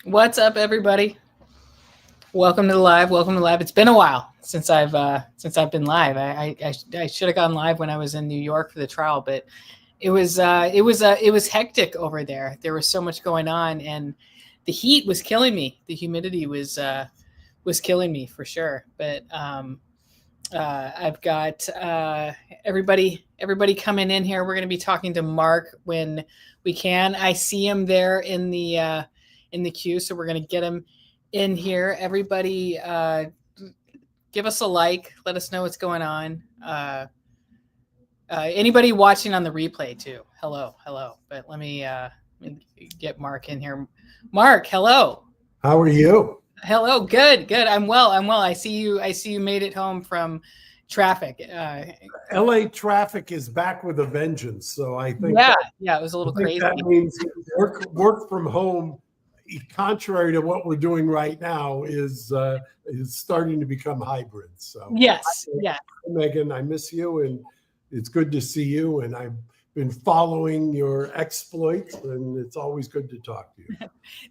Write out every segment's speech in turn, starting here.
What's up, everybody? Welcome to the live. Welcome to live. It's been a while since I've been live. I should have gone live when I was in New York for the trial, but it was hectic over there. There was so much going on, and the heat was killing me. The humidity was killing me for sure. But I've got everybody coming in here. We're going to be talking to Mark when we can. I see him there in the queue, so we're going to get him in here. Everybody give us a like, let us know what's going on. Anybody watching on the replay too, hello. But let me get Mark in here. Mark, hello. How are you? Hello. Good. I'm well. I see you made it home from traffic. LA traffic is back with a vengeance, so I think it was a little crazy. That means work from home, contrary to what we're doing right now, is starting to become hybrid. So yes. Meghann, I miss you, and it's good to see you. And I've been following your exploits, and it's always good to talk to you.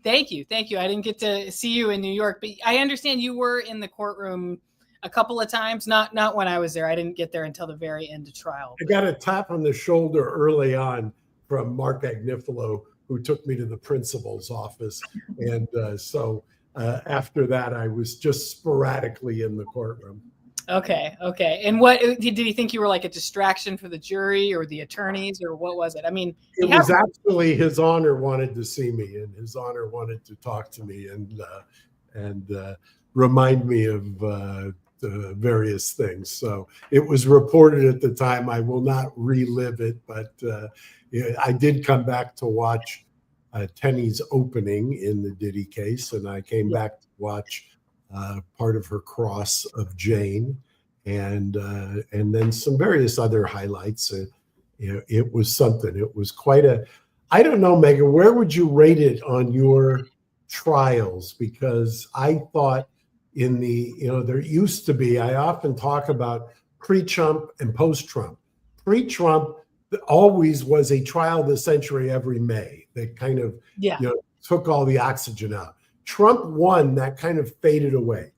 Thank you. I didn't get to see you in New York, but I understand you were in the courtroom a couple of times. Not when I was there. I didn't get there until the very end of trial. I got a tap on the shoulder early on from Mark Geragos, who took me to the principal's office. And so after that, I was just sporadically in the courtroom. Okay. And what did he think you were, like a distraction for the jury or the attorneys, or what was it? I mean, it was actually His Honor wanted to see me, and His Honor wanted to talk to me and remind me of the various things. So it was reported at the time. I will not relive it, but I did come back to watch Teny's opening in the Diddy case, and I came back to watch part of her cross of Jane, and then some various other highlights. It was something. It was quite a. I don't know, Meghann, where would you rate it on your trials? Because I thought in the there used to be. I often talk about pre-Trump and post-Trump. Pre-Trump always was a trial of the century every May. That kind of took all the oxygen out. Trump won, that kind of faded away.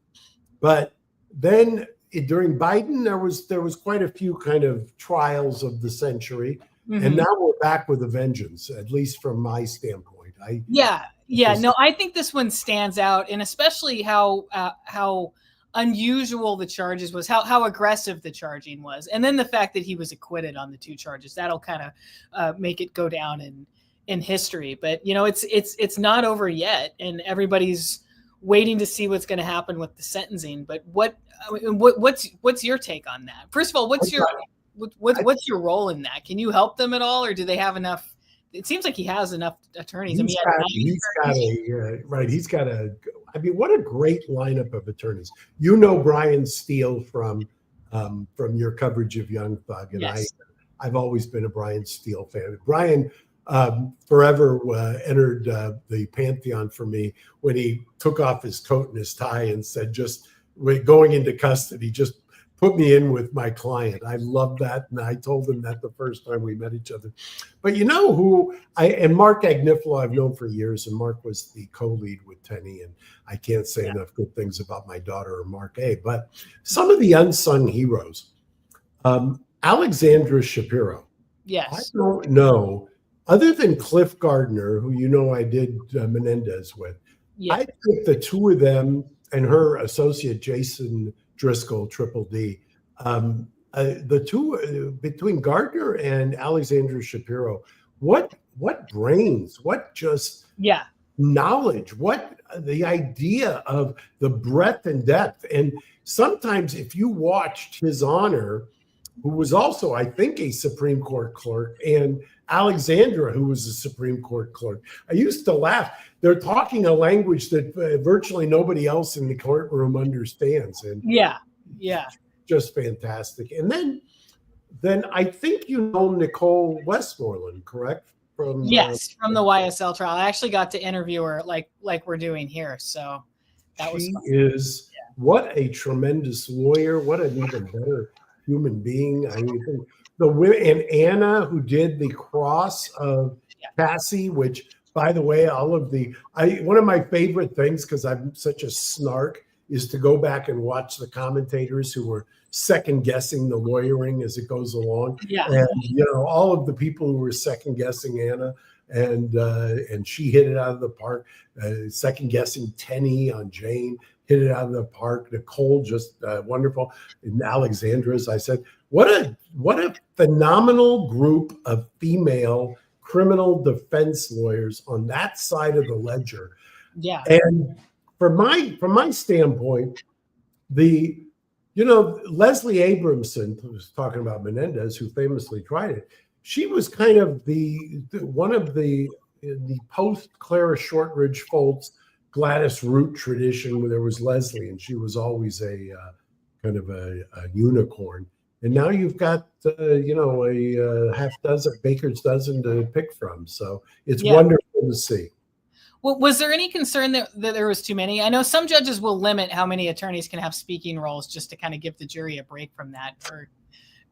But then during Biden, there was quite a few kind of trials of the century. Mm-hmm. And now we're back with a vengeance, at least from my standpoint. No, I think this one stands out, and especially how unusual the charges was, how aggressive the charging was, and then the fact that he was acquitted on the two charges. That'll kind of make it go down in history. But it's not over yet, and everybody's waiting to see what's going to happen with the sentencing. But what's your take on that? First of all, what's your role in that? Can you help them at all, or do they have enough? It seems like he has enough attorneys. He's got a. I mean, what a great lineup of attorneys. Brian Steele from your coverage of Young Thug, and yes. I've always been a Brian Steele fan. Brian forever entered the pantheon for me when he took off his coat and his tie and said, "Just going into custody, just put me in with my client." I love that, and I told him that the first time we met each other. But you know who Mark Geragos I've known for years, and Mark was the co-lead with Teny, and I can't say enough good things about my daughter or Mark A. But some of the unsung heroes, Alexandra Shapiro. Yes, I don't know, other than Cliff Gardner, who I did Menendez with. Yeah. I think the two of them and her associate Jason Driscoll, Triple D, the two between Gardner and Alexandra Shapiro, what brains, what just knowledge, what the idea of the breadth and depth. And sometimes if you watched His Honor, who was also, I think, a Supreme Court clerk, and Alexandra, who was a Supreme Court clerk, I used to laugh. They're talking a language that virtually nobody else in the courtroom understands. And just fantastic. And then I think Nicole Westmoreland, correct? From the YSL trial. I actually got to interview her like we're doing here. So that was fun. What a tremendous lawyer. What an even better human being. I mean, and Anna, who did the cross of Cassie, which, by the way, one of my favorite things, because I'm such a snark, is to go back and watch the commentators who were second guessing the lawyering as it goes along. Yeah. And, all of the people who were second guessing Anna, and she hit it out of the park, second guessing Teny on Jane, hit it out of the park. Nicole, just wonderful. And Alexandra's, I said, what a phenomenal group of female criminal defense lawyers on that side of the ledger. Yeah. And from my standpoint, Leslie Abramson, who was talking about Menendez, who famously tried it, she was kind of one of the post Clara Shortridge Foltz Gladys Root tradition, where there was Leslie, and she was always a kind of a unicorn. And now you've got a half dozen, baker's dozen to pick from. So it's wonderful to see. Well, was there any concern that there was too many? I know some judges will limit how many attorneys can have speaking roles just to kind of give the jury a break from that. Or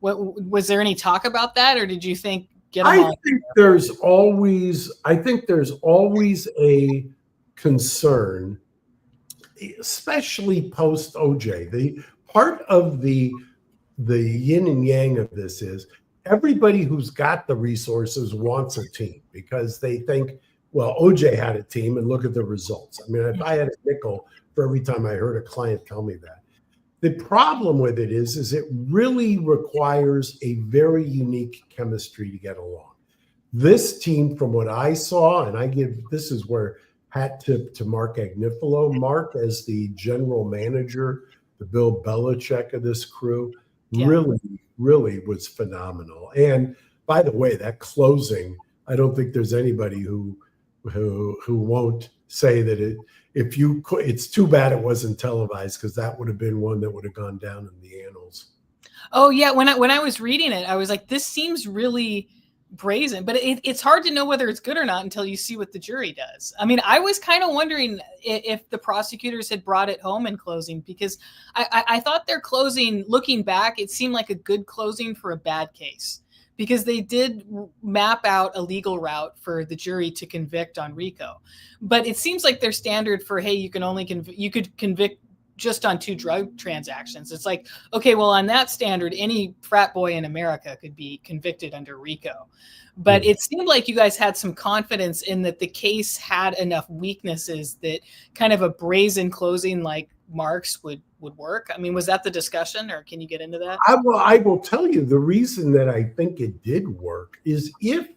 was there any talk about that, or did you think I think there's always a concern, especially post OJ. The part of the yin and yang of this is everybody who's got the resources wants a team because they think, well, OJ had a team and look at the results. I mean, if I had a nickel for every time I heard a client tell me that. The problem with it is it really requires a very unique chemistry to get along. This team, from what I saw, and this is where hat tip to Mark Agnifilo. Mark, as the general manager, the Bill Belichick of this crew, really was phenomenal. And by the way, that closing, I don't think there's anybody who won't say that it's too bad it wasn't televised, because that would have been one that would have gone down in the annals. Oh yeah, when I was reading it, I was like, this seems really brazen, but it's hard to know whether it's good or not until you see what the jury does. I mean, I was kind of wondering if the prosecutors had brought it home in closing, because I thought their closing, looking back, it seemed like a good closing for a bad case, because they did map out a legal route for the jury to convict on RICO. But it seems like their standard for, hey, you could convict just on 2 drug transactions. It's like, okay, well, on that standard, any frat boy in America could be convicted under RICO. But it seemed like you guys had some confidence in that the case had enough weaknesses that kind of a brazen closing like Mark's would work. I mean, was that the discussion, or can you get into that? I will tell you the reason that I think it did work is if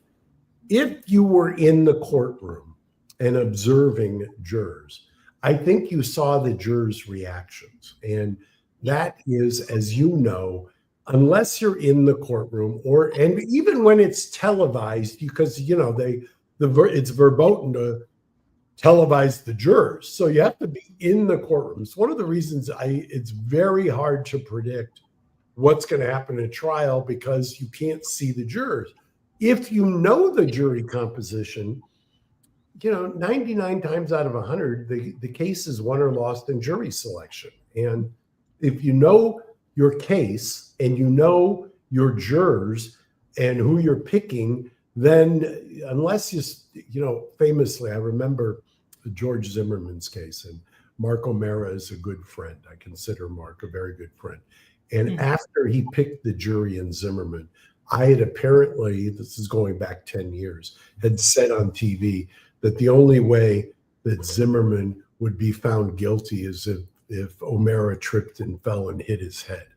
you were in the courtroom and observing jurors, I think you saw the jurors' reactions. And that is, as you know, unless you're in the courtroom, and even when it's televised, because it's verboten to televise the jurors, so you have to be in the courtroom. It's one of the reasons it's very hard to predict what's going to happen in a trial, because you can't see the jurors. If you know the jury composition, 99 times out of 100, the case is won or lost in jury selection. And if you know your case and you know your jurors and who you're picking, then unless famously, I remember George Zimmerman's case, and Mark O'Mara is a good friend. I consider Mark a very good friend. And after he picked the jury in Zimmerman, I had apparently, this is going back 10 years, had said on TV that the only way that Zimmerman would be found guilty is if O'Mara tripped and fell and hit his head.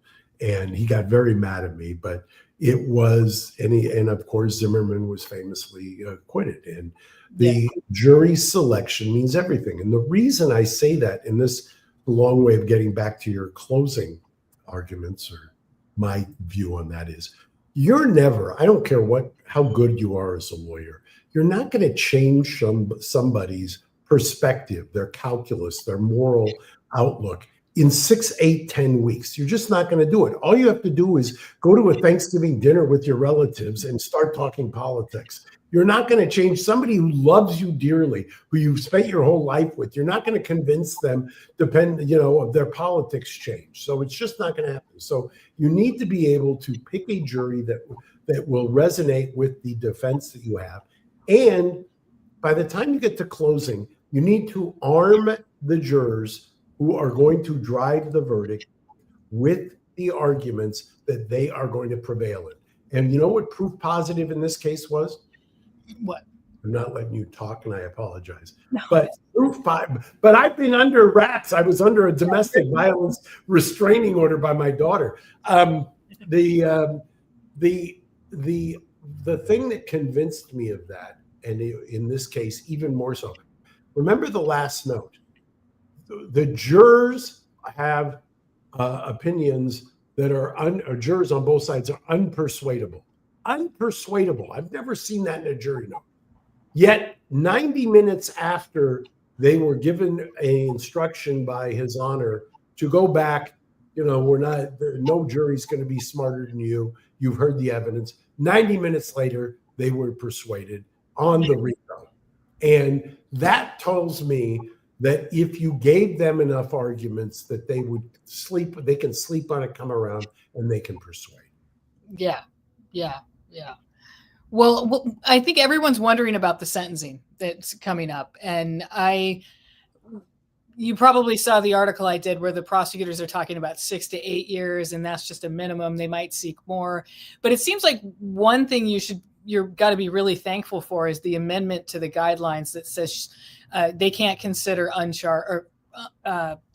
And he got very mad at me, but it was, and of course, Zimmerman was famously acquitted. And the jury selection means everything. And the reason I say that, in this long way of getting back to your closing arguments, or my view on that, is you're never, I don't care how good you are as a lawyer, you're not going to change somebody's perspective, their calculus, their moral outlook in 6, 8, 10 weeks. You're just not going to do it. All you have to do is go to a Thanksgiving dinner with your relatives and start talking politics. You're not going to change somebody who loves you dearly, who you've spent your whole life with. You're not going to convince them, of their politics change. So it's just not going to happen. So you need to be able to pick a jury that will resonate with the defense that you have. And by the time you get to closing, you need to arm the jurors who are going to drive the verdict with the arguments that they are going to prevail in. And you know what proof positive in this case was? What? I'm not letting you talk, and I apologize. No. But I've been under wraps. I was under a domestic violence restraining order by my daughter. The thing that convinced me of that, and in this case even more so, remember the last note. The jurors have opinions that are jurors on both sides are unpersuadable. Unpersuadable. I've never seen that in a jury note. Yet 90 minutes after they were given an instruction by His Honor to go back, no jury's going to be smarter than you. You've heard the evidence. 90 minutes later, they were persuaded on the RICO. And that tells me that if you gave them enough arguments that they can sleep on it, come around, and they can persuade. Yeah. Well, I think everyone's wondering about the sentencing that's coming up. And you probably saw the article I did where the prosecutors are talking about 6 to 8 years, and that's just a minimum. They might seek more. But it seems like one thing you're got to be really thankful for is the amendment to the guidelines that says they can't consider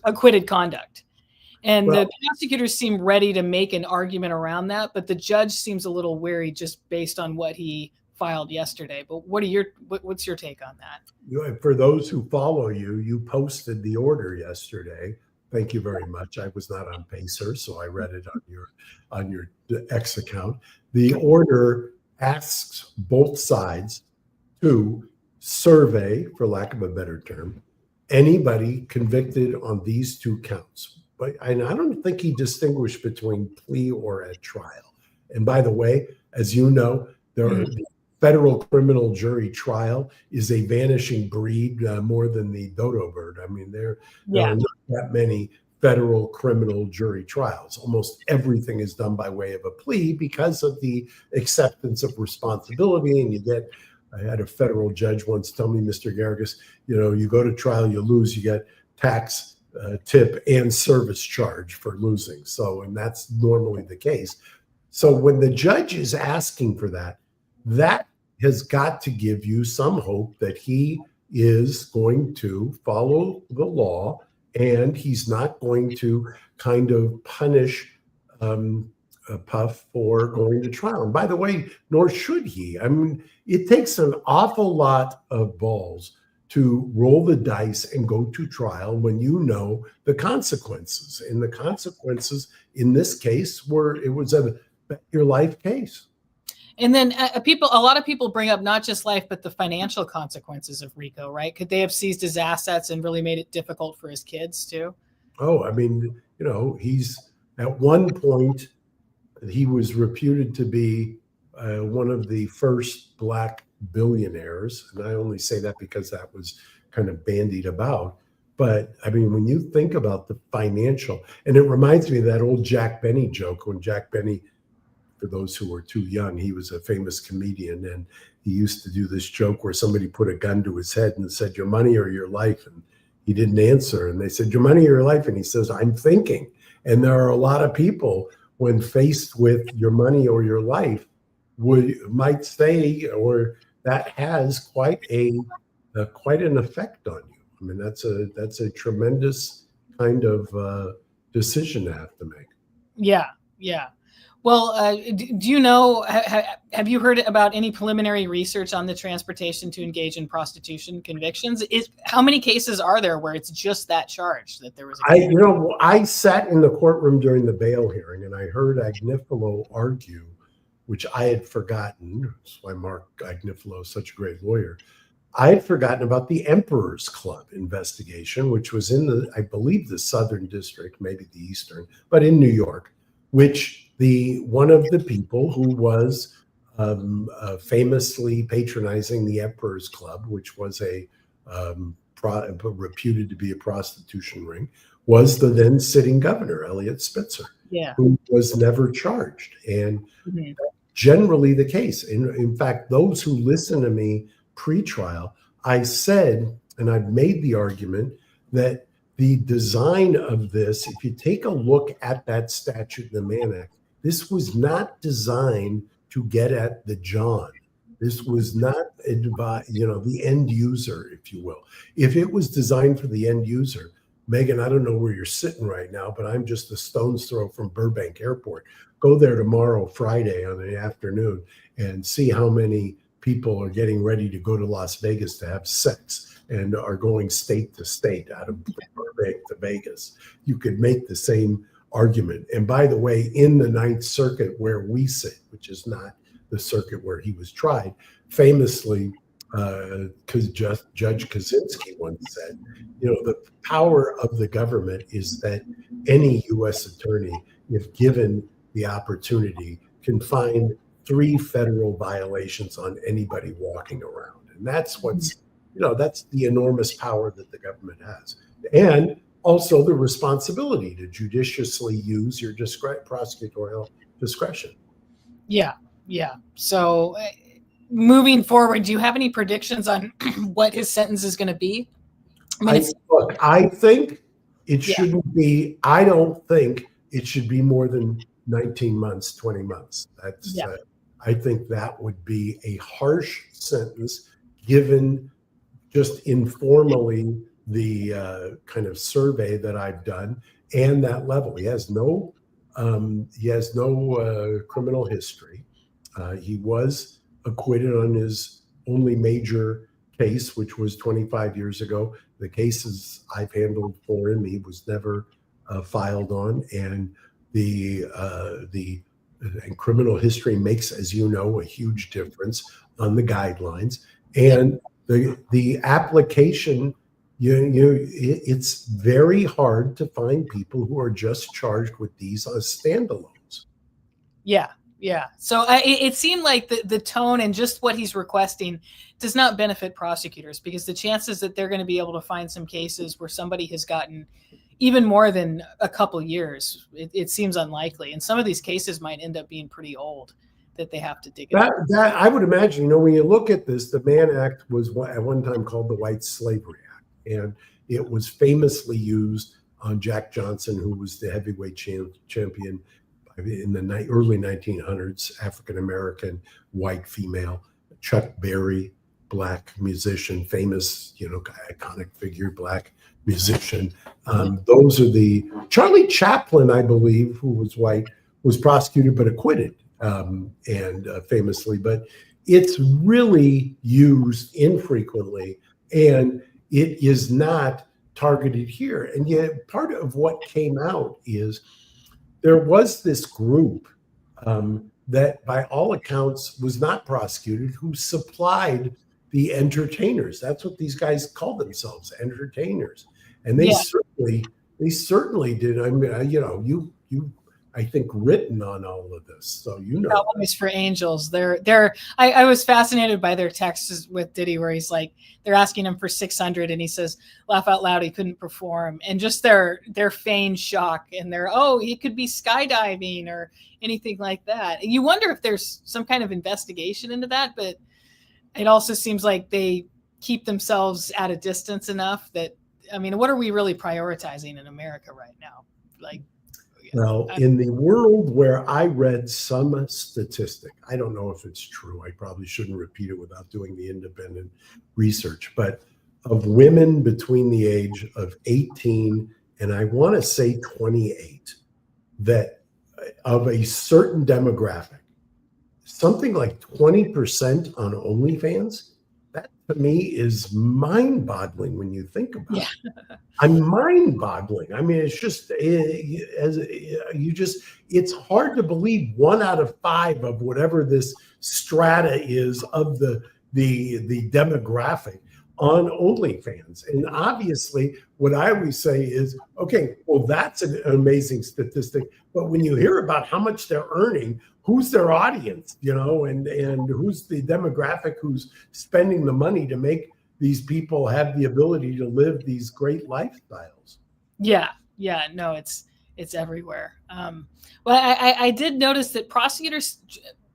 acquitted conduct. And the prosecutors seem ready to make an argument around that, but the judge seems a little wary just based on what he filed yesterday. But what's your take on that? For those who follow you, you posted the order yesterday. Thank you very much. I was not on Pacer, so I read it on your X account. The order asks both sides to survey, for lack of a better term, anybody convicted on these two counts. And I don't think he distinguished between plea or at trial. And by the way, as you know, the federal criminal jury trial is a vanishing breed more than the dodo bird. I mean, there are not that many federal criminal jury trials. Almost everything is done by way of a plea because of the acceptance of responsibility. And I had a federal judge once tell me, Mr. Geragos, you go to trial, you lose, you get tax, tip, and service charge for losing. And that's normally the case. So when the judge is asking for that has got to give you some hope that he is going to follow the law and he's not going to kind of punish Puff for going to trial. And by the way, nor should he. I mean, it takes an awful lot of balls to roll the dice and go to trial when you know the consequences. And the consequences in this case it was a your life case. And then a lot of people bring up not just life, but the financial consequences of RICO, right? Could they have seized his assets and really made it difficult for his kids too? Oh, I mean, he's at one point, he was reputed to be one of the first Black billionaires. And I only say that because that was kind of bandied about. But I mean, when you think about the financial, and it reminds me of that old Jack Benny joke when Jack Benny, for those who are too young, he was a famous comedian. And he used to do this joke where somebody put a gun to his head and said, your money or your life? And he didn't answer. And they said, your money or your life? And he says, I'm thinking. And there are a lot of people when faced with your money or your life might say, or that has quite an effect on you. I mean, that's a tremendous kind of decision to have to make. Yeah. Well, do you know, have you heard about any preliminary research on the transportation to engage in prostitution convictions? How many cases are there where it's just that charge that there was? I sat in the courtroom during the bail hearing and I heard Agnifilo argue, which I had forgotten. That's why Mark Agnifilo is such a great lawyer. I had forgotten about the Emperor's Club investigation, which was in the, I believe, the Southern District, maybe the Eastern, but in New York, which one of the people who was famously patronizing the Emperor's Club, which was reputed to be a prostitution ring, was the then sitting governor, Eliot Spitzer, who was never charged. And generally the case. In fact, those who listen to me pre-trial, I said, and I've made the argument that the design of this, if you take a look at that statute in the Mann Act, this was not designed to get at the John. This was not, the end user, if you will. If it was designed for the end user, Meghann, I don't know where you're sitting right now, but I'm just a stone's throw from Burbank Airport. Go there tomorrow, Friday, on the afternoon, and see how many people are getting ready to go to Las Vegas to have sex and are going state to state out of Burbank to Vegas. You could make the same argument. And by the way, in the Ninth Circuit where we sit, which is not the circuit where he was tried, famously, because Judge Kaczynski once said, the power of the government is that any U.S. attorney, if given the opportunity, can find 3 federal violations on anybody walking around. And that's that's the enormous power that the government has. And also the responsibility to judiciously use your prosecutorial discretion. Yeah. So moving forward, do you have any predictions on what his sentence is going to be? I think it shouldn't be, I don't think it should be more than 19 months, 20 months. I think that would be a harsh sentence given just informally the kind of survey that I've done and that level. He has no criminal history. He was acquitted on his only major case, which was 25 years ago. The cases I've handled for him, he was never filed on, and and criminal history makes, as you know, a huge difference on the guidelines. And the application, it's very hard to find people who are just charged with these as standalones. Yeah. So it seemed like the tone and just what he's requesting does not benefit prosecutors, because the chances that they're going to be able to find some cases where somebody has gotten even more than a couple years, it seems unlikely. And some of these cases might end up being pretty old that they have to dig up. That I would imagine, when you look at this, the Mann Act was at one time called the White Slavery Act. And it was famously used on Jack Johnson, who was the heavyweight champion in the early 1900s, African-American, white female. Chuck Berry, black musician, famous, iconic figure, black musician. Those are Charlie Chaplin, I believe, who was white, was prosecuted but acquitted, famously. But it's really used infrequently, and it is not targeted here. And yet part of what came out is there was this group that by all accounts was not prosecuted, who supplied the entertainers. That's what these guys called themselves, entertainers. And they certainly did. I mean, you I think, written on all of this. So Always for Angels. I was fascinated by their texts with Diddy, where he's like, they're asking him for 600, and he says, laugh out loud, he couldn't perform. And just their feigned shock, and he could be skydiving or anything like that. And you wonder if there's some kind of investigation into that, but it also seems like they keep themselves at a distance enough that, what are we really prioritizing in America right now? Well, in the world where I read some statistic, I don't know if it's true. I probably shouldn't repeat it without doing the independent research, but of women between the age of 18 and I want to say 28, that of a certain demographic, something like 20% on OnlyFans, that to me is mind-boggling when you think about it. I'm mind-boggling. It's just it's hard to believe 1 out of 5 of whatever this strata is of the the demographic on OnlyFans. And obviously, what I always say is, okay, well, that's an amazing statistic. But when you hear about how much they're earning, who's their audience, and who's the demographic who's spending the money to make these people have the ability to live these great lifestyles. Yeah. No, it's everywhere. Well, I did notice that prosecutors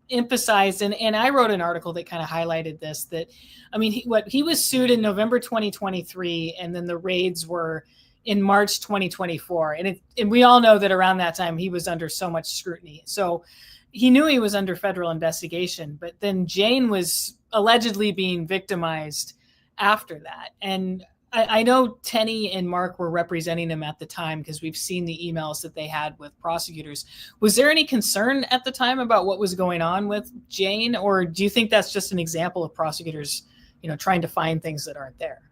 emphasized, and I wrote an article that kind of highlighted this, that, I mean, he was sued in November 2023, and then the raids were in March 2024. And we all know that around that time he was under so much scrutiny. So he knew he was under federal investigation, but then Jane was allegedly being victimized after that. And I know Teny and Mark were representing him at the time because we've seen the emails that they had with prosecutors. Was there any concern at the time about what was going on with Jane, or do you think that's just an example of prosecutors, trying to find things that aren't there?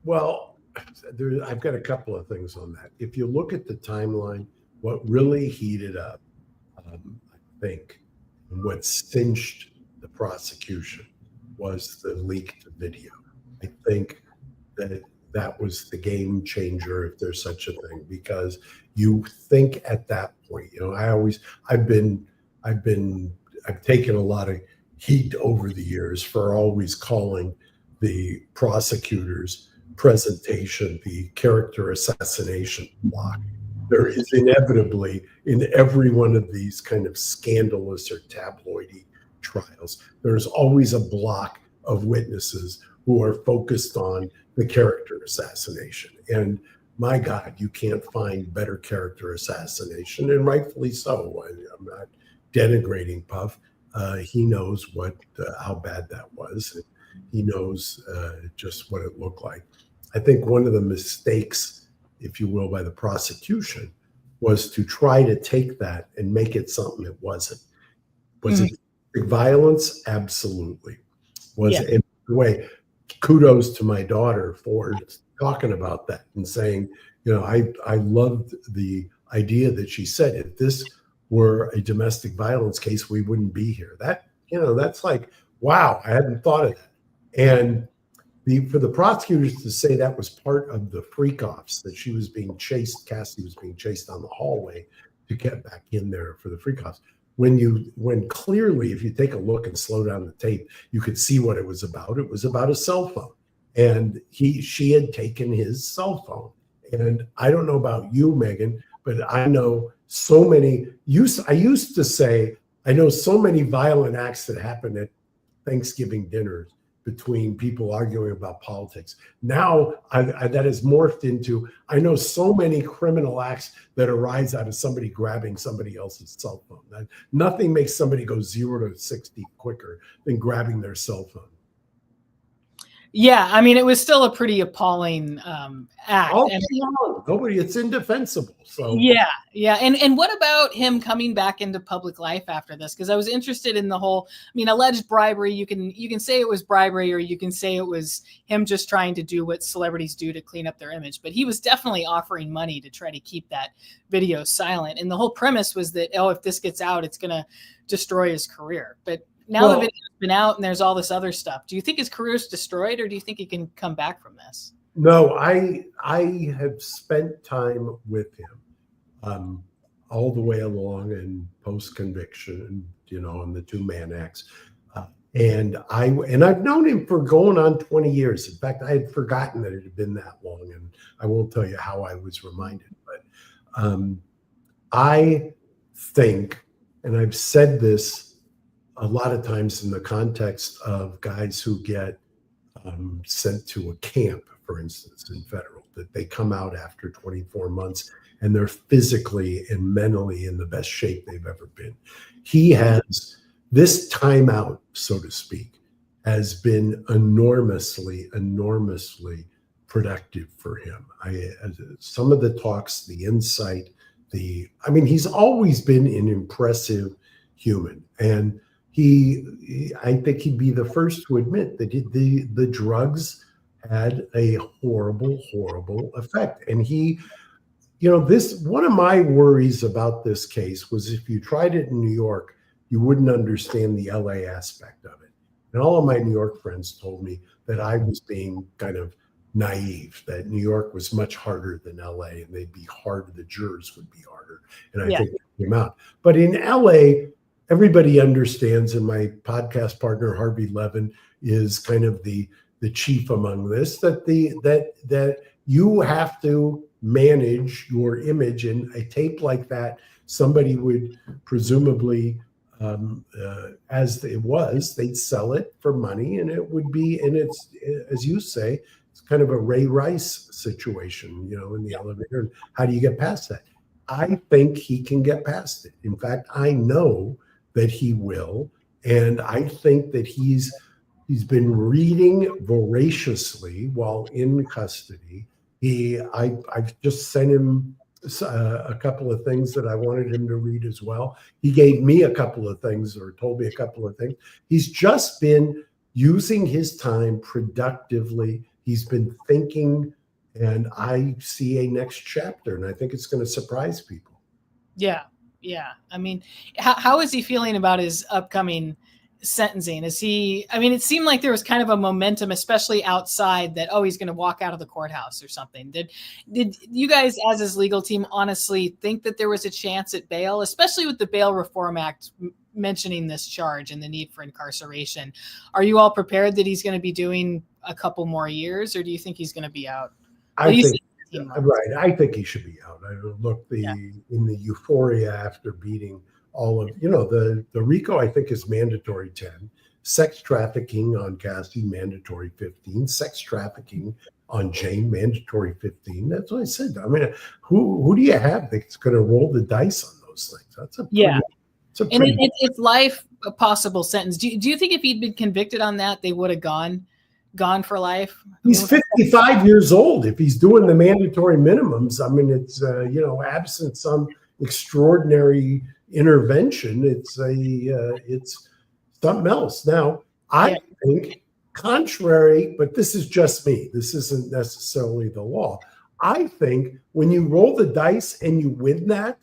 Well, I've got a couple of things on that. If you look at the timeline, what really heated up, I think, what cinched the prosecution was the leaked video. I think that was the game changer, if there's such a thing, because you think at that point, I've taken a lot of heat over the years for always calling the prosecutor's presentation the character assassination block. There is inevitably, in every one of these kind of scandalous or tabloidy trials, there's always a block of witnesses who are focused on the character assassination. And my God, you can't find better character assassination, and rightfully so. I'm not denigrating Puff. He knows how bad that was. And he knows just what it looked like. I think one of the mistakes, if you will, by the prosecution was to try to take that and make it something it wasn't. Was it violence? Absolutely. Was it? In a way, kudos to my daughter for talking about that and saying, I loved the idea that she said, if this were a domestic violence case, we wouldn't be here. That's like, wow, I hadn't thought of that. And for the prosecutors to say that was part of the freak-offs, that she was being chased, Cassie was being chased down the hallway to get back in there for the freak-offs. When clearly, if you take a look and slow down the tape, you could see what it was about. It was about a cell phone, and she had taken his cell phone. And I don't know about you, Meghann, but I know so many. I used to say I know so many violent acts that happen at Thanksgiving dinners between people arguing about politics. Now that has morphed into, I know so many criminal acts that arise out of somebody grabbing somebody else's cell phone. Nothing makes somebody go 0 to 60 quicker than grabbing their cell phone. Yeah, I mean, it was still a pretty appalling act. It's indefensible. So yeah. And what about him coming back into public life after this? Because I was interested in the whole, alleged bribery. You can say it was bribery, or you can say it was him just trying to do what celebrities do to clean up their image. But he was definitely offering money to try to keep that video silent. And the whole premise was that, if this gets out, it's going to destroy his career. But now the video's been out and there's all this other stuff. Do you think his career is destroyed, or do you think he can come back from this? No, I have spent time with him all the way along in post-conviction, on the two-man acts. And I've known him for going on 20 years. In fact, I had forgotten that it had been that long, and I won't tell you how I was reminded. But I think, and I've said this a lot of times in the context of guys who get sent to a camp, for instance, in federal, that they come out after 24 months and they're physically and mentally in the best shape they've ever been. He has this timeout, so to speak, has been enormously productive for him. Some of the talks, the insight, he's always been an impressive human. And I think he'd be the first to admit that the drugs had a horrible, horrible effect. And one of my worries about this case was if you tried it in New York, you wouldn't understand the LA aspect of it. And all of my New York friends told me that I was being kind of naive, that New York was much harder than LA, and they'd be harder, the jurors would be harder. And I think it came out. But in LA, everybody understands, and my podcast partner, Harvey Levin, is kind of the chief among this, that you have to manage your image. In a tape like that, somebody would presumably, as it was, they'd sell it for money, and it would be, and it's, as you say, it's kind of a Ray Rice situation, in the elevator. And how do you get past that? I think he can get past it. In fact, I know that he will, and I think that he's been reading voraciously while in custody. I've just sent him a couple of things that I wanted him to read as well. He gave me a couple of things, or told me a couple of things. He's just been using his time productively. He's been thinking, and I see a next chapter, and I think it's going to surprise people. Yeah. I mean, how is he feeling about his upcoming sentencing? Is he, I mean, it seemed like there was kind of a momentum, especially outside, that, he's going to walk out of the courthouse or something. Did you guys, as his legal team, honestly think that there was a chance at bail, especially with the Bail Reform Act mentioning this charge and the need for incarceration? Are you all prepared that he's going to be doing a couple more years, or do you think he's going to be out? I think he should be out. In the euphoria after beating all of, the RICO, I think, is mandatory 10. Sex trafficking on Cassie, mandatory 15. Sex trafficking on Jane, mandatory 15. That's what I said. I mean, who do you have that's going to roll the dice on those things? That's a pretty, it's life, a possible sentence. Do you think if he'd been convicted on that, they would have gone for life? He's 55 years old. If he's doing the mandatory minimums, I mean, it's absent some extraordinary intervention, it's something else. Now, I think, contrary, but this is just me, this isn't necessarily the law. I think when you roll the dice and you win with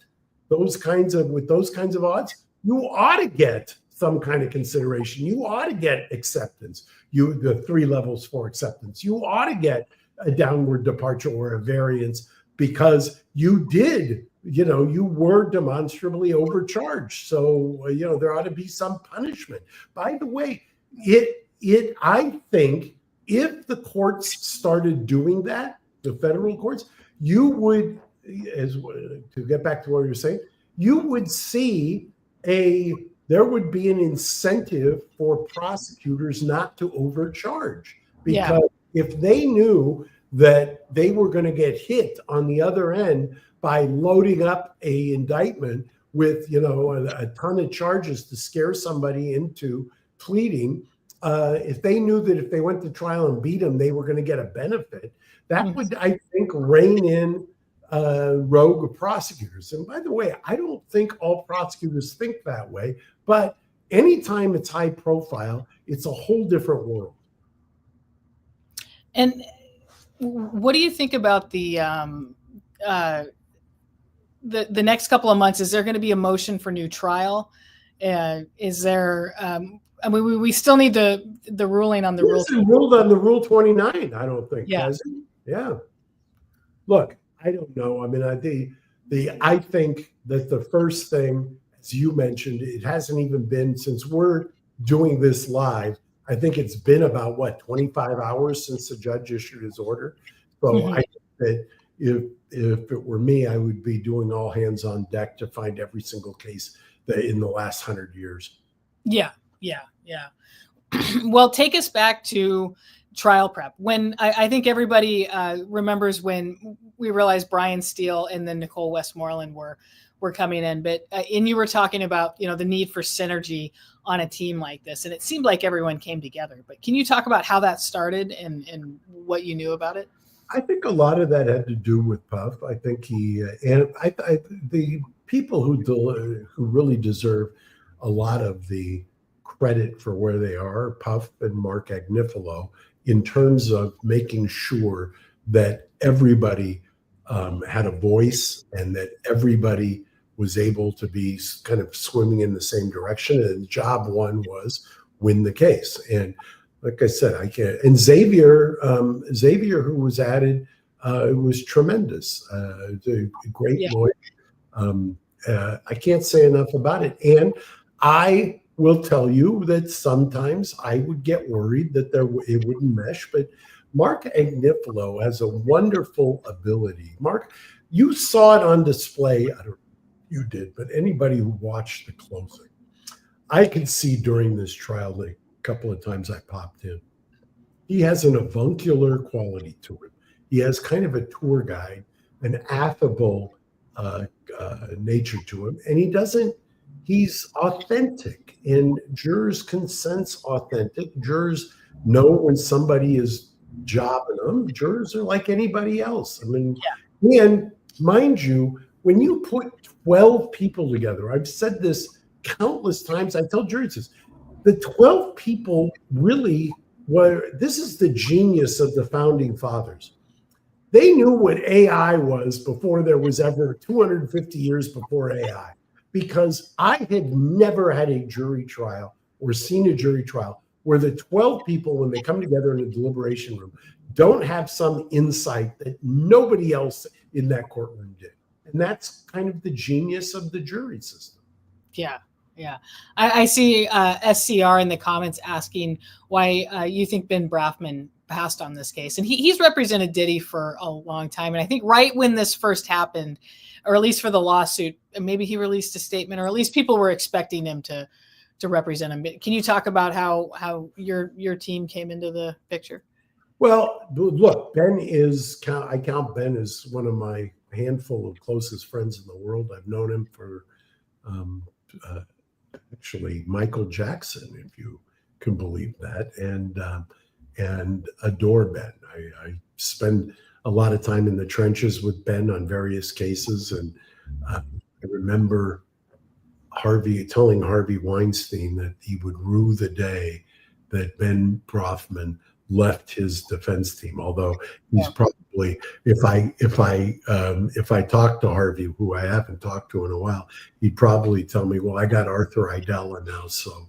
those kinds of odds, you ought to get some kind of consideration. You ought to get acceptance. The 3 levels for acceptance. You ought to get a downward departure or a variance, because you did, you were demonstrably overcharged. So, there ought to be some punishment. By the way, I think if the courts started doing that, the federal courts, you would, to get back to what you're saying, you would see there would be an incentive for prosecutors not to overcharge, because if they knew that they were going to get hit on the other end by loading up a indictment with, a ton of charges to scare somebody into pleading, if they knew that if they went to trial and beat them, they were going to get a benefit, that would, I think, rein in rogue prosecutors. And by the way, I don't think all prosecutors think that way, but anytime it's high profile, it's a whole different world. And what do you think about the next couple of months? Is there going to be a motion for new trial? Is there? We still need the ruling on the rule. Ruled on the Rule 29. I don't think. Yeah. Yeah. Look, I don't know. I mean, I think that the first thing, as you mentioned, it hasn't even been, since we're doing this live, I think it's been about 25 hours since the judge issued his order. So I think that if it were me, I would be doing all hands on deck to find every single case that in the last 100 years. Yeah. Well, take us back to trial prep. When I think everybody remembers when we realized Brian Steele and then Nicole Westmoreland were coming in, but and you were talking about the need for synergy on a team like this, and it seemed like everyone came together. But can you talk about how that started and what you knew about it? I think a lot of that had to do with Puff. I think the people who really deserve a lot of the credit for where they are, Puff and Mark Agnifilo, in terms of making sure that everybody had a voice and that everybody was able to be kind of swimming in the same direction. And job one was, win the case. And like I said, I can't. And Xavier, who was added, was tremendous. A great lawyer. I can't say enough about it. And I will tell you that sometimes I would get worried that it wouldn't mesh. But Mark Agnifilo has a wonderful ability. Mark, you saw it on display. I don't. You did, but anybody who watched the closing, I could see during this trial the couple of times I popped in. He has an avuncular quality to him. He has kind of a tour guide, an affable nature to him, and he's authentic, and jurors can sense authentic. Jurors know when somebody is jobbing them. Jurors are like anybody else. I mean, and mind you, when you put 12 people together, I've said this countless times, I tell juries this, the 12 people really this is the genius of the founding fathers. They knew what AI was before there was ever 250 years before AI, because I had never had a jury trial or seen a jury trial where the 12 people, when they come together in a deliberation room, don't have some insight that nobody else in that courtroom did. And that's kind of the genius of the jury system. Yeah. Yeah. I see SCR in the comments asking why you think Ben Brafman passed on this case. And he's represented Diddy for a long time. And I think right when this first happened, or at least for the lawsuit, maybe he released a statement, or at least people were expecting him to represent him. Can you talk about how your team came into the picture? Well, look, I count Ben as one of my handful of closest friends in the world. I've known him for actually Michael Jackson, if you can believe that, and adore Ben. I spend a lot of time in the trenches with Ben on various cases, and I remember telling Harvey Weinstein that he would rue the day that Ben Brafman left his defense team. Although he's probably, if I talk to Harvey, who I haven't talked to in a while, he'd probably tell me, "Well, I got Arthur Idella now, so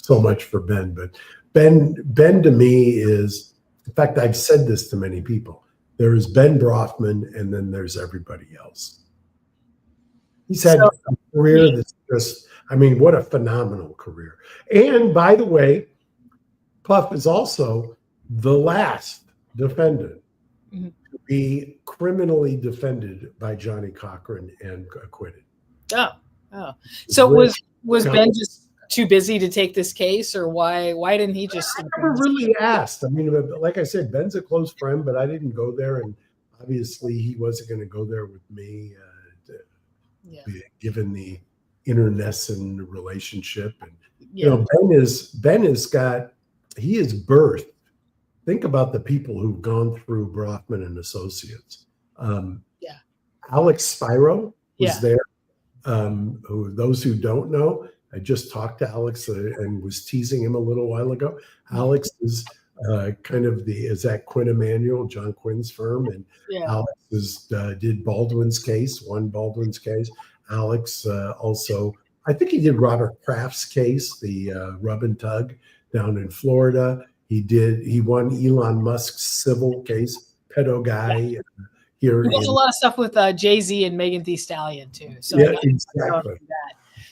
much for Ben." But Ben to me is, in fact, I've said this to many people. There is Ben Brafman, and then there's everybody else. He's had a career that's just, I mean, what a phenomenal career. And by the way, Puff is also the last defendant to be criminally defended by Johnny Cochran and acquitted. Oh. So was Ben just too busy to take this case, or why didn't he just? I never really asked. I mean, like I said, Ben's a close friend, but I didn't go there, and obviously he wasn't going to go there with me, given the internecine relationship. And you know, he is birthed. Think about the people who've gone through Brafman and Associates. Alex Spiro was there. Those who don't know, I just talked to Alex and was teasing him a little while ago. Alex is kind of is at Quinn Emanuel, John Quinn's firm, and Alex did Baldwin's case, won Baldwin's case. Alex also, I think he did Robert Kraft's case, the rub and tug down in Florida. He won Elon Musk's civil case, pedo guy. Here he does a lot of stuff with Jay-Z and Megan Thee Stallion too. So exactly.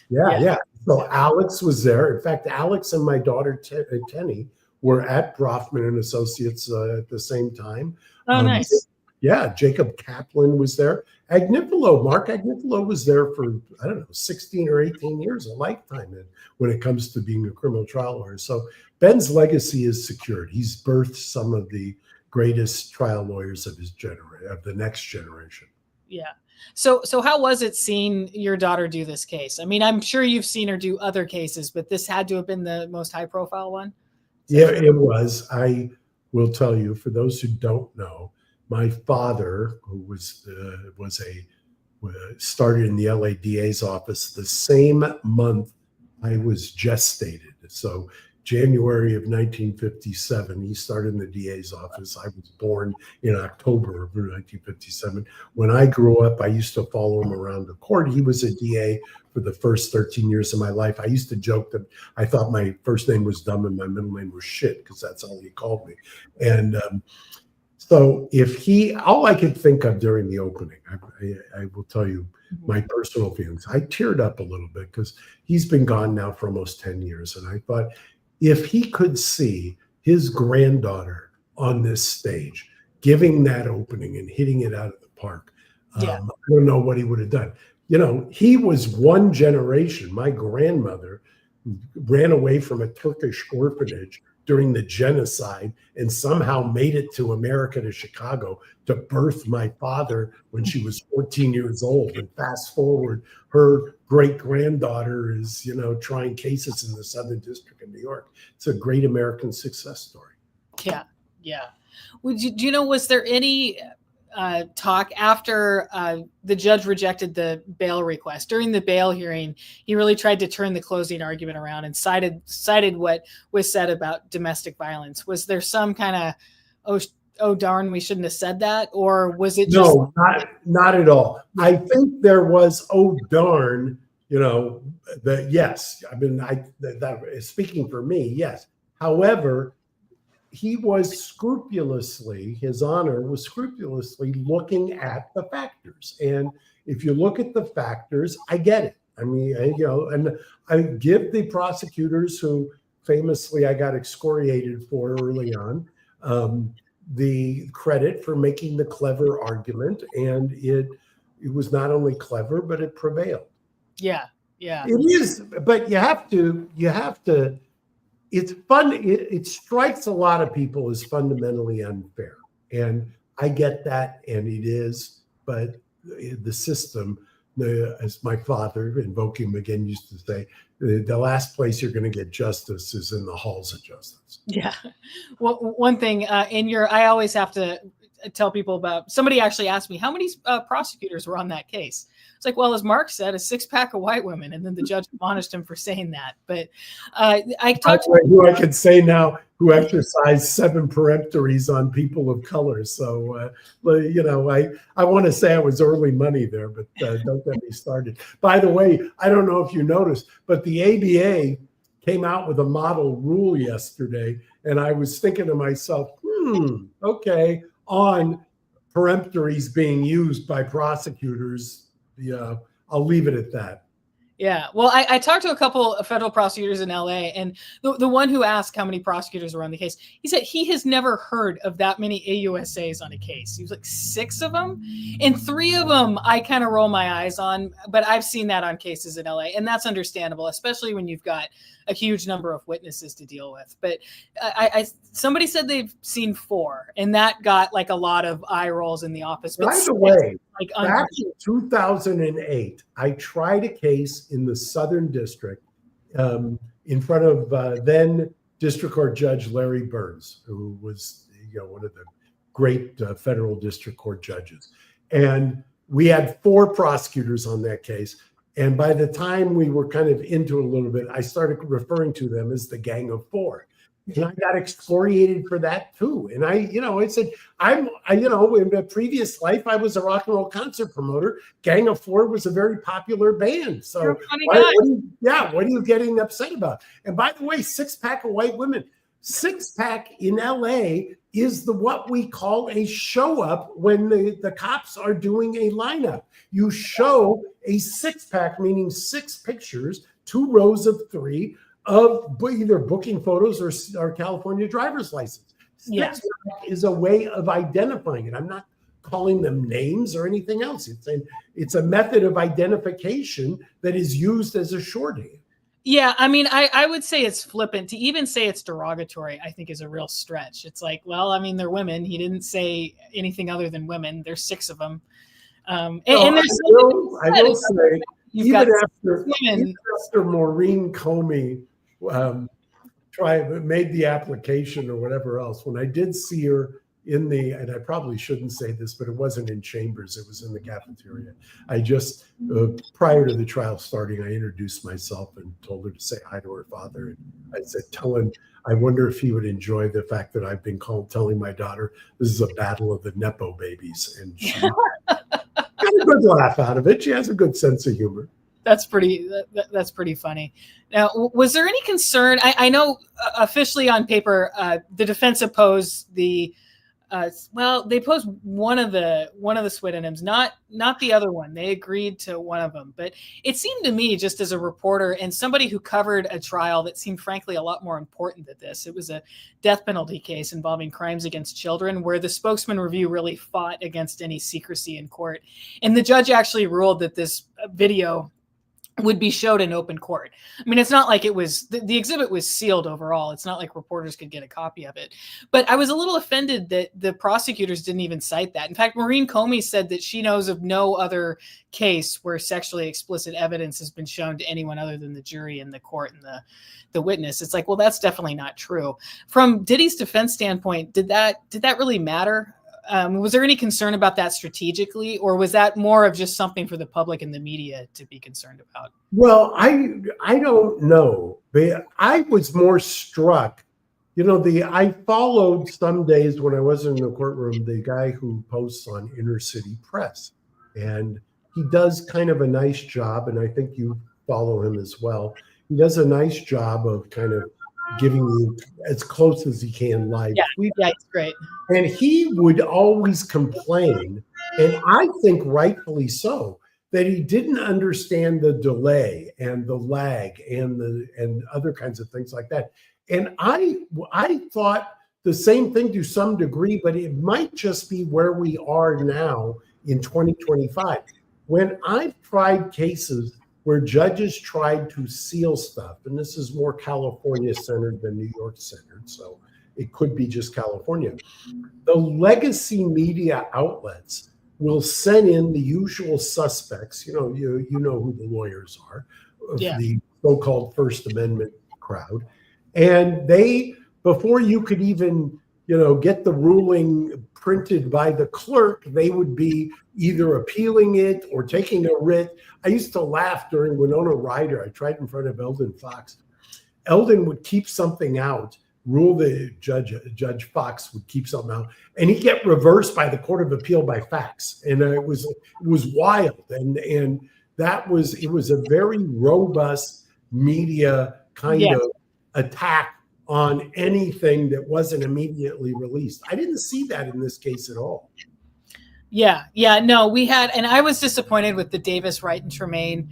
Yeah. So Alex was there. In fact, Alex and my daughter Teny were at Brafman and Associates at the same time. Oh, nice. Yeah, Jacob Kaplan was there. Mark Agnifilo was there for, I don't know, 16 or 18 years, a lifetime when it comes to being a criminal trial lawyer. So Ben's legacy is secured. He's birthed some of the greatest trial lawyers of the next generation. Yeah. So how was it seeing your daughter do this case? I mean, I'm sure you've seen her do other cases, but this had to have been the most high profile one. Yeah, it was. I will tell you, for those who don't know, my father, who started in the LA DA's office the same month I was gestated. So January of 1957. He started in the DA's office. I was born in October of 1957. When I grew up, I used to follow him around the court. He was a DA for the first 13 years of my life. I used to joke that I thought my first name was dumb and my middle name was shit, because that's all he called me. And so all I could think of during the opening, I will tell you my personal feelings. I teared up a little bit because he's been gone now for almost 10 years. And I thought, if he could see his granddaughter on this stage, giving that opening and hitting it out of the park, I don't know what he would have done. You know, he was one generation. My grandmother ran away from a Turkish orphanage during the genocide and somehow made it to America, to Chicago, to birth my father when she was 14 years old. And fast forward, her great-granddaughter is, you know, trying cases in the Southern District of New York. It's a great American success story. Yeah, yeah. Do you know, was there any talk after the judge rejected the bail request? During the bail hearing, he really tried to turn the closing argument around and cited what was said about domestic violence. Was there some kind of, oh darn, we shouldn't have said that? Or was it just... No, not at all. I think there was, oh darn, you know, yes. I mean, that is speaking for me, yes. However, he was his honor was scrupulously looking at the factors. And if you look at the factors, I get it. I mean, you know, and I give the prosecutors, who famously I got excoriated for early on, the credit for making the clever argument. And it was not only clever, but it prevailed. Yeah. It is, but you have to, it's fun. It strikes a lot of people as fundamentally unfair. And I get that, and it is, but the system, as my father, invoking McGinn, used to say, the last place you're going to get justice is in the halls of justice. Yeah. Well, one thing I always have to tell people about, somebody actually asked me, how many prosecutors were on that case? It's like, well, as Mark said, a 6-pack of white women, and then the judge admonished him for saying that. But I talked to who I could say now, who exercised 7 peremptories on people of color. So, you know, I want to say I was early money there, but don't get me started. By the way, I don't know if you noticed, but the ABA came out with a model rule yesterday, and I was thinking to myself, okay, on peremptories being used by prosecutors. Yeah, I'll leave it at that. Yeah. Well, I talked to a couple of federal prosecutors in LA, and the one who asked how many prosecutors were on the case, he said he has never heard of that many AUSAs on a case. He was like 6 of them, and 3 of them I kind of roll my eyes on, but I've seen that on cases in LA, and that's understandable, especially when you've got a huge number of witnesses to deal with. But somebody said they've seen 4, and that got like a lot of eye rolls in the office. But by the way, back in 2008, I tried a case in the Southern District in front of then District Court Judge Larry Burns, who was, you know, one of the great federal district court judges. And we had 4 prosecutors on that case. And by the time we were kind of into it a little bit, I started referring to them as the Gang of 4. And I got excoriated for that too. And I said, in a previous life, I was a rock and roll concert promoter. Gang of 4 was a very popular band. So what are you getting upset about? And by the way, 6-pack of white women, 6-pack in LA is what we call a show up when the cops are doing a lineup. You show a 6-pack, meaning 6 pictures, 2 rows of 3 of either booking photos or California driver's license. 6-pack is a way of identifying it. I'm not calling them names or anything else. It's a method of identification that is used as a shorthand. Yeah, I mean, I would say it's flippant. To even say it's derogatory, I think, is a real stretch. It's like, well, I mean, they're women. He didn't say anything other than women. There's 6 of them. And there's I will say, even after Maureen Comey made the application or whatever else, when I did see her and I probably shouldn't say this, but it wasn't in chambers. It was in the cafeteria. I just, prior to the trial starting, I introduced myself and told her to say hi to her father. And I said, tell him, I wonder if he would enjoy the fact that I've been telling my daughter this is a battle of the Nepo babies. And she got a good laugh out of it. She has a good sense of humor. That's pretty funny. Now, was there any concern? I know officially on paper, the defense opposed the, they opposed one of the pseudonyms, not the other one. They agreed to one of them, but it seemed to me, just as a reporter and somebody who covered a trial that seemed frankly a lot more important than this. It was a death penalty case involving crimes against children, where the Spokesman Review really fought against any secrecy in court, and the judge actually ruled that this video would be showed in open court. I mean, it's not like it was, the exhibit was sealed overall. It's not like reporters could get a copy of it. But I was a little offended that the prosecutors didn't even cite that. In fact, Meghann Cuniff said that she knows of no other case where sexually explicit evidence has been shown to anyone other than the jury and the court and the witness. It's like, well, that's definitely not true. From Diddy's defense standpoint, did that really matter? Was there any concern about that strategically, or was that more of just something for the public and the media to be concerned about? Well, I don't know, but I was more struck. I followed some days when I wasn't in the courtroom, the guy who posts on Inner City Press, and he does kind of a nice job, and I think you follow him as well. He does a nice job of kind of giving you as close as he can live. Yeah, it's great. And he would always complain, and I think rightfully so, that he didn't understand the delay and the lag and other kinds of things like that. And I thought the same thing to some degree, but it might just be where we are now in 2025. When I've tried cases where judges tried to seal stuff, and this is more California-centered than New York-centered, so it could be just California. The legacy media outlets will send in the usual suspects. You know who the lawyers are, of the so-called First Amendment crowd, and they, before you could even get the ruling printed by the clerk, they would be either appealing it or taking a writ. I used to laugh during Winona Ryder. I tried in front of Eldon Fox. Eldon would keep something out, Judge Fox would keep something out, and he'd get reversed by the Court of Appeal by fax. And it was wild. And it was a very robust media kind of attack on anything that wasn't immediately released. I didn't see that in this case at all. No, we had, and I was disappointed with the Davis, Wright, and Tremaine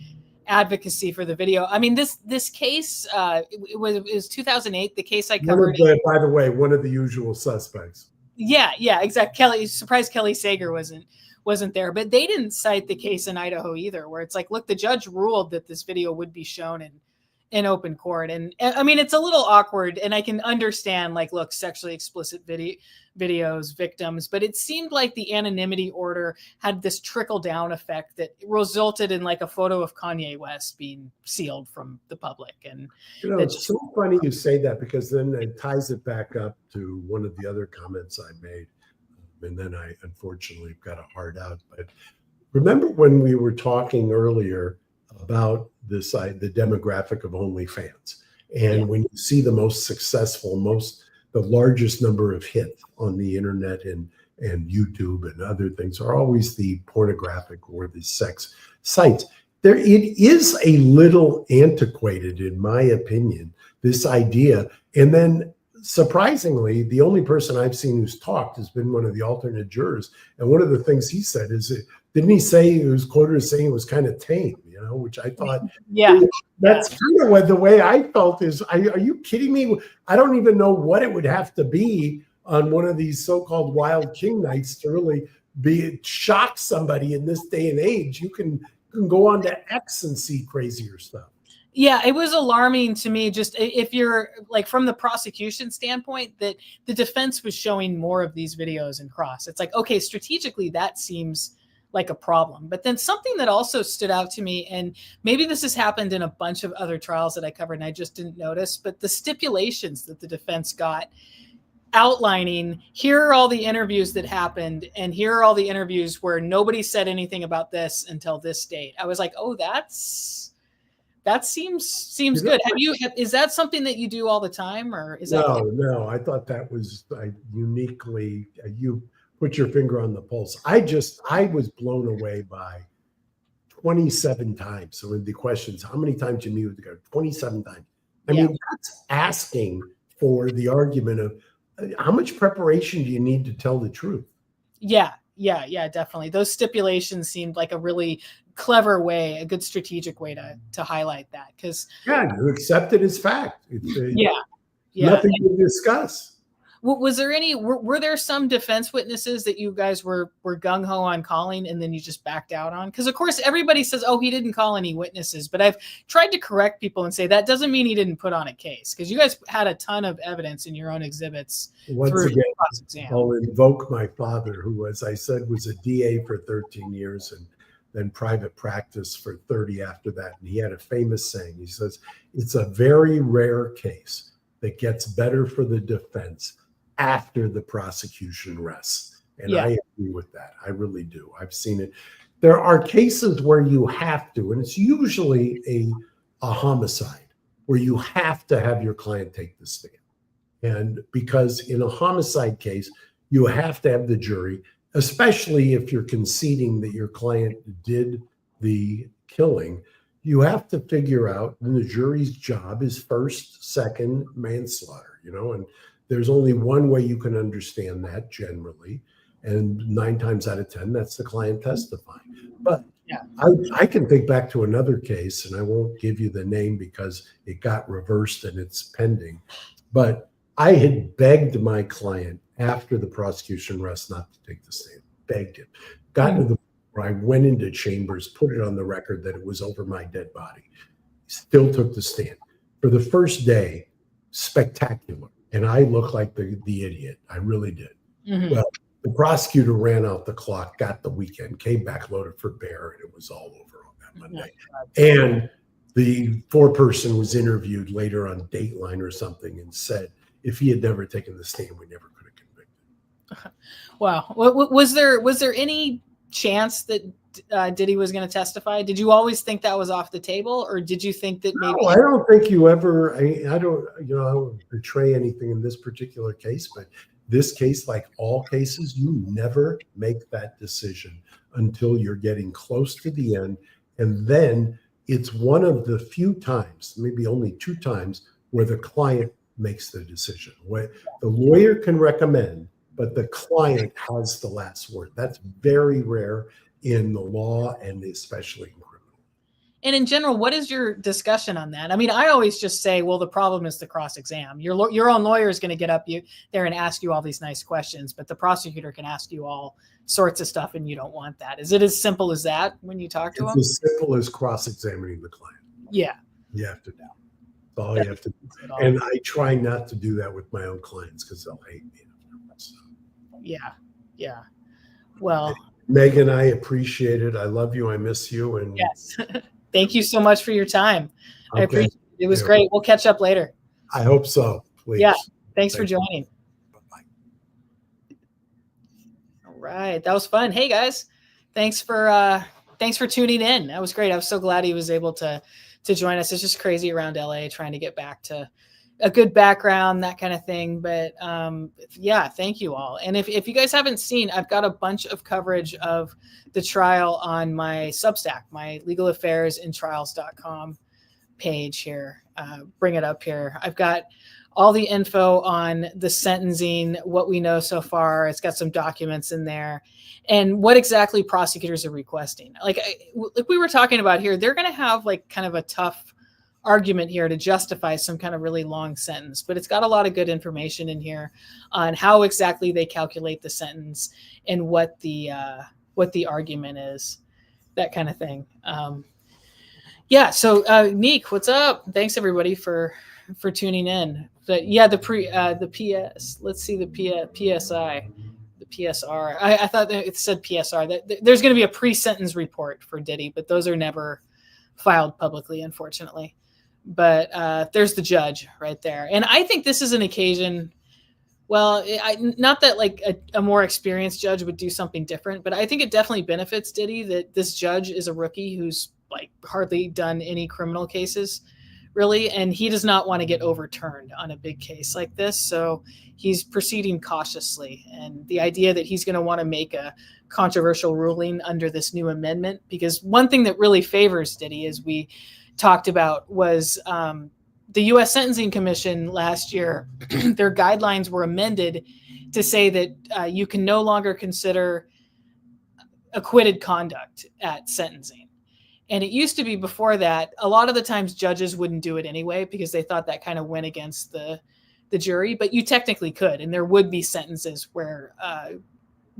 advocacy for the video. I mean, this case, it was 2008, the case I covered. By the way, one of the usual suspects. Yeah, exactly. Surprised Kelly Sager wasn't there, but they didn't cite the case in Idaho either, where it's like, look, the judge ruled that this video would be shown in open court. And I mean, it's a little awkward, and I can understand, like, look, sexually explicit videos, victims, but it seemed like the anonymity order had this trickle down effect that resulted in like a photo of Kanye West being sealed from the public. And it's so funny you say that, because then it ties it back up to one of the other comments I made. And then I unfortunately got a hard out. But remember when we were talking earlier about the demographic of OnlyFans, and when you see the most successful, the largest number of hits on the internet and YouTube and other things are always the pornographic or the sex sites. It is a little antiquated, in my opinion, this idea. And then surprisingly, the only person I've seen who's talked has been one of the alternate jurors. And one of the things he said is, didn't he say, he was quoted as saying it was kind of tame, which I thought, that's kind of what the way I felt is, are you kidding me? I don't even know what it would have to be on one of these so-called Wild King nights to really shock somebody in this day and age. You can go on to X and see crazier stuff. Yeah, it was alarming to me, just if you're like from the prosecution standpoint, that the defense was showing more of these videos in cross. It's like, okay, strategically that seems like a problem. But then something that also stood out to me, and maybe this has happened in a bunch of other trials that I covered and I just didn't notice, but the stipulations that the defense got, outlining, here are all the interviews that happened, and here are all the interviews where nobody said anything about this until this date. I was like, oh, that seems good. Is that something that you do all the time, or is that? No, I thought that was uniquely, you put your finger on the pulse. I was blown away by 27 times. So in the questions, how many times you meet with the guy? 27 times. I mean, that's asking for the argument of how much preparation do you need to tell the truth? Yeah, definitely. Those stipulations seemed like a really clever way, a good strategic way to highlight that. Because you accept it as fact. It's nothing to discuss. Was there were there some defense witnesses that you guys were gung-ho on calling and then you just backed out on? Because of course everybody says, oh, he didn't call any witnesses, but I've tried to correct people and say that doesn't mean he didn't put on a case, because you guys had a ton of evidence in your own exhibits. Once again, I'll invoke my father, who, as I said, was a DA for 13 years and then private practice for 30 after that. And he had a famous saying. He says, it's a very rare case that gets better for the defense after the prosecution rests. And I agree with that. I really do. I've seen it. There are cases where you have to, and it's usually a homicide, where you have to have your client take the stand. And because in a homicide case, you have to have the jury, especially if you're conceding that your client did the killing, you have to figure out, and the jury's job is first, second manslaughter, and there's only one way you can understand that generally. And 9 times out of 10, that's the client testifying. But I can think back to another case, and I won't give you the name because it got reversed and it's pending. But I had begged my client after the prosecution rest not to take the stand, begged him. Got to the point where I went into chambers, put it on the record that it was over my dead body. Still took the stand. For the first day, spectacular. And I looked like the idiot. I really did. Mm-hmm. Well, the prosecutor ran out the clock, got the weekend, came back loaded for bear, and it was all over on that Monday. And the foreperson was interviewed later on Dateline or something and said, if he had never taken the stand, we never could have convicted him. Wow. Was there any chance that Diddy was going to testify? Did you always think that was off the table, or did you think that maybe? No, I don't think you ever. I don't betray anything in this particular case, but this case, like all cases, you never make that decision until you're getting close to the end, and then it's one of the few times, maybe only 2 times, where the client makes the decision. Where the lawyer can recommend, but the client has the last word. That's very rare in the law, and especially in criminal. And in general, what is your discussion on that? I mean, I always just say, well, the problem is the cross-exam. Your own lawyer is going to get up there and ask you all these nice questions, but the prosecutor can ask you all sorts of stuff, and you don't want that. Is it as simple as that when you talk to them? It's as simple as cross-examining the client. Yeah. You have to do. That's all you have to do. And I try not to do that with my own clients because they'll hate me. So. Yeah. Well, Meghann, I appreciate it. I love you. I miss you. And yes. Thank you so much for your time. Okay. I appreciate it. It was great. We'll catch up later. I hope so. Please. Yeah. Thanks for joining. Bye-bye. All right. That was fun. Hey guys, thanks for tuning in. That was great. I was so glad he was able to join us. It's just crazy around LA trying to get back to a good background, that kind of thing. But thank you all. And if you guys haven't seen, I've got a bunch of coverage of the trial on my Substack, my legalaffairs-in-trials.com page here. Bring it up here. I've got all the info on the sentencing, what we know so far. It's got some documents in there, and what exactly prosecutors are requesting. Like we were talking about here, they're going to have like kind of a tough argument here to justify some kind of really long sentence, but it's got a lot of good information in here on how exactly they calculate the sentence and what the argument is, that kind of thing. So Neek, what's up? Thanks everybody for tuning in. But the PS, let's see the PSI, the PSR. I thought that it said PSR. That there's going to be a pre-sentence report for Diddy, but those are never filed publicly, unfortunately. But there's the judge right there. And I think this is an occasion Well, not that like a more experienced judge would do something different, but I think it definitely benefits Diddy that this judge is a rookie who's like hardly done any criminal cases, really, and he does not want to get overturned on a big case like this. So he's proceeding cautiously, and the idea that he's going to want to make a controversial ruling under this new amendment, because one thing that really favors Diddy, as we talked about, was the U.S. Sentencing Commission last year, their guidelines were amended to say that you can no longer consider acquitted conduct at sentencing. And it used to be before that, a lot of the times judges wouldn't do it anyway because they thought that kind of went against the jury, but you technically could, and there would be sentences where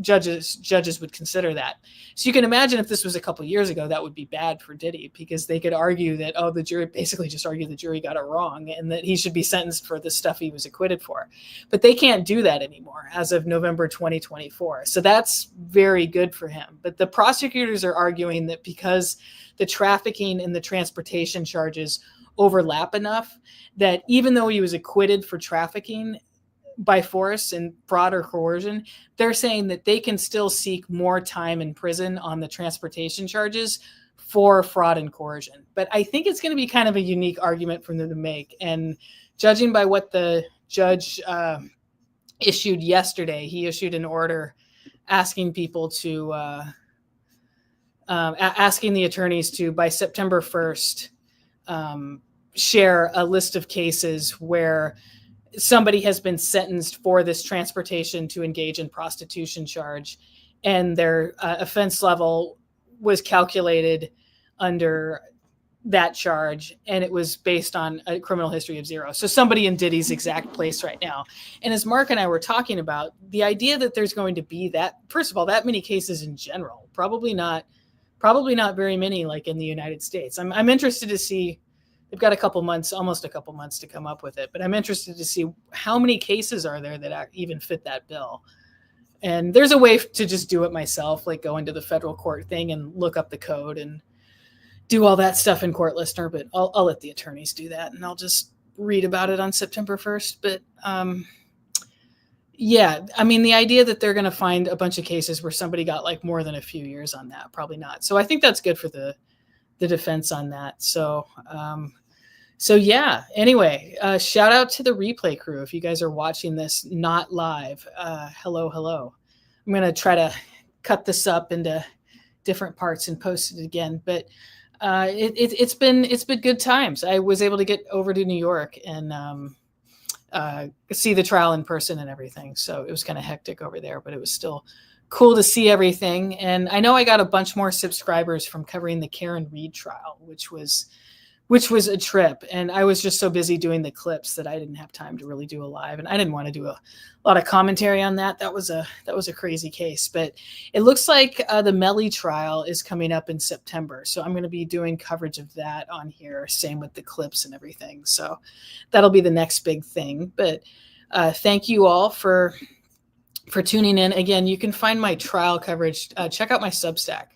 judges would consider that. So you can imagine if this was a couple of years ago, that would be bad for Diddy, because they could argue that, oh, the jury basically just argued the jury got it wrong and that he should be sentenced for the stuff he was acquitted for. But they can't do that anymore as of November 2024. So that's very good for him. But the prosecutors are arguing that because the trafficking and the transportation charges overlap enough, that even though he was acquitted for trafficking by force and fraud or coercion, they're saying that they can still seek more time in prison on the transportation charges for fraud and coercion. But I think it's going to be kind of a unique argument for them to make. And judging by what the judge issued yesterday, he issued an order asking people to, asking the attorneys to, by September 1st, share a list of cases where somebody has been sentenced for this transportation to engage in prostitution charge, and their offense level was calculated under that charge, and it was based on a criminal history of 0. So somebody in Diddy's exact place right now. And as Mark and I were talking about, the idea that there's going to be that, first of all, that many cases in general, probably not very many like in the United States. I'm interested to see. They've got almost a couple months to come up with it, but I'm interested to see how many cases are there that even fit that bill. And there's a way to just do it myself, like go into the federal court thing and look up the code and do all that stuff in Court Listener, but I'll let the attorneys do that, and I'll just read about it on September 1st. But yeah, I mean, the idea that they're going to find a bunch of cases where somebody got like more than a few years on that, probably not. So I think that's good for the defense on that. So yeah, anyway, shout out to the replay crew. If you guys are watching this not live, hello. I'm going to try to cut this up into different parts and post it again, but it's been good times. I was able to get over to New York and see the trial in person and everything. So it was kind of hectic over there, but it was still cool to see everything. And I know I got a bunch more subscribers from covering the Karen Reed trial, which was a trip. And I was just so busy doing the clips that I didn't have time to really do a live, and I didn't want to do a lot of commentary on that. That was a crazy case, but it looks like the Melly trial is coming up in September. So I'm going to be doing coverage of that on here. Same with the clips and everything. So that'll be the next big thing. But thank you all for tuning in. Again, you can find my trial coverage. Check out my Substack,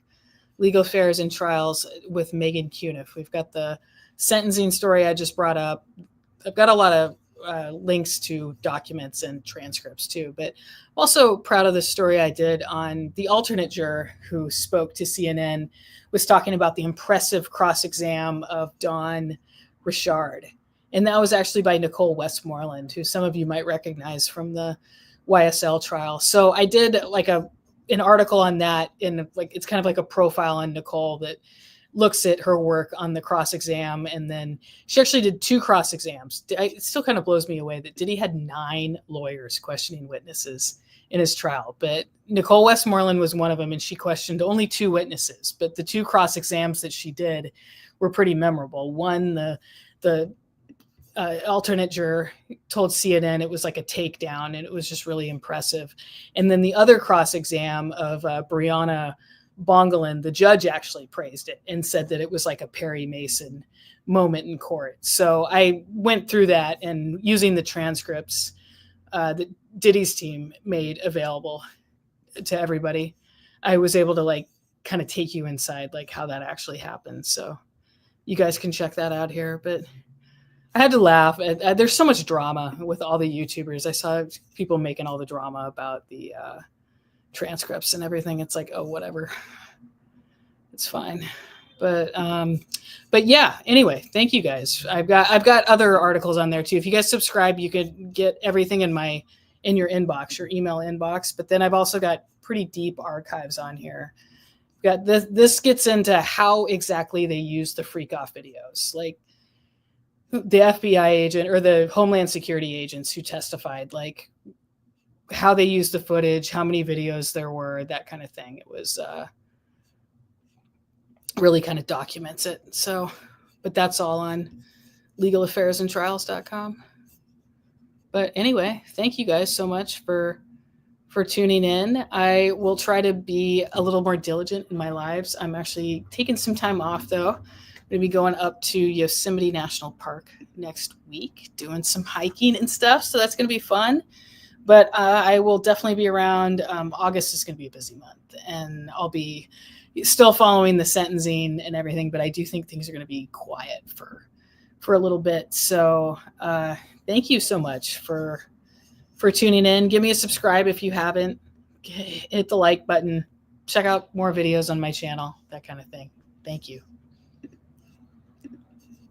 Legal Affairs and Trials with Meghann Cuniff. We've got the sentencing story I just brought up. I've got a lot of links to documents and transcripts too, but I'm also proud of the story I did on the alternate juror who spoke to CNN, was talking about the impressive cross-exam of Don Richard. And that was actually by Nicole Westmoreland, who some of you might recognize from the YSL trial. So I did like an article on that, in like, it's kind of like a profile on Nicole that looks at her work on the cross exam. And then she actually did 2 cross exams. It still kind of blows me away that Diddy had 9 lawyers questioning witnesses in his trial, but Nicole Westmoreland was one of them. And she questioned only 2 witnesses, but the 2 cross exams that she did were pretty memorable. One, the alternate juror told CNN it was like a takedown, and it was just really impressive. And then the other cross exam of Brianna Bongolan, the judge actually praised it and said that it was like a Perry Mason moment in court. So I went through that, and using the transcripts that Diddy's team made available to everybody, I was able to like kind of take you inside like how that actually happened. So you guys can check that out here. But I had to laugh. There's so much drama with all the YouTubers. I saw people making all the drama about the transcripts and everything. It's like, oh, whatever. It's fine. But yeah, anyway, thank you guys. I've got other articles on there too. If you guys subscribe, you could get everything in your inbox, your email inbox. But then I've also got pretty deep archives on here. Got this gets into how exactly they use the freak off videos, like the FBI agent or the Homeland Security agents who testified, like how they used the footage, how many videos there were, that kind of thing. It was really kind of documents it. So, but that's all on legalaffairsandtrials.com. But anyway, thank you guys so much for tuning in. I will try to be a little more diligent in my lives. I'm actually taking some time off though. I'm going to be going up to Yosemite National Park next week, doing some hiking and stuff. So that's going to be fun. But I will definitely be around. August is going to be a busy month, and I'll be still following the sentencing and everything. But I do think things are going to be quiet for a little bit. So thank you so much for tuning in. Give me a subscribe if you haven't. Hit the like button. Check out more videos on my channel, that kind of thing. Thank you.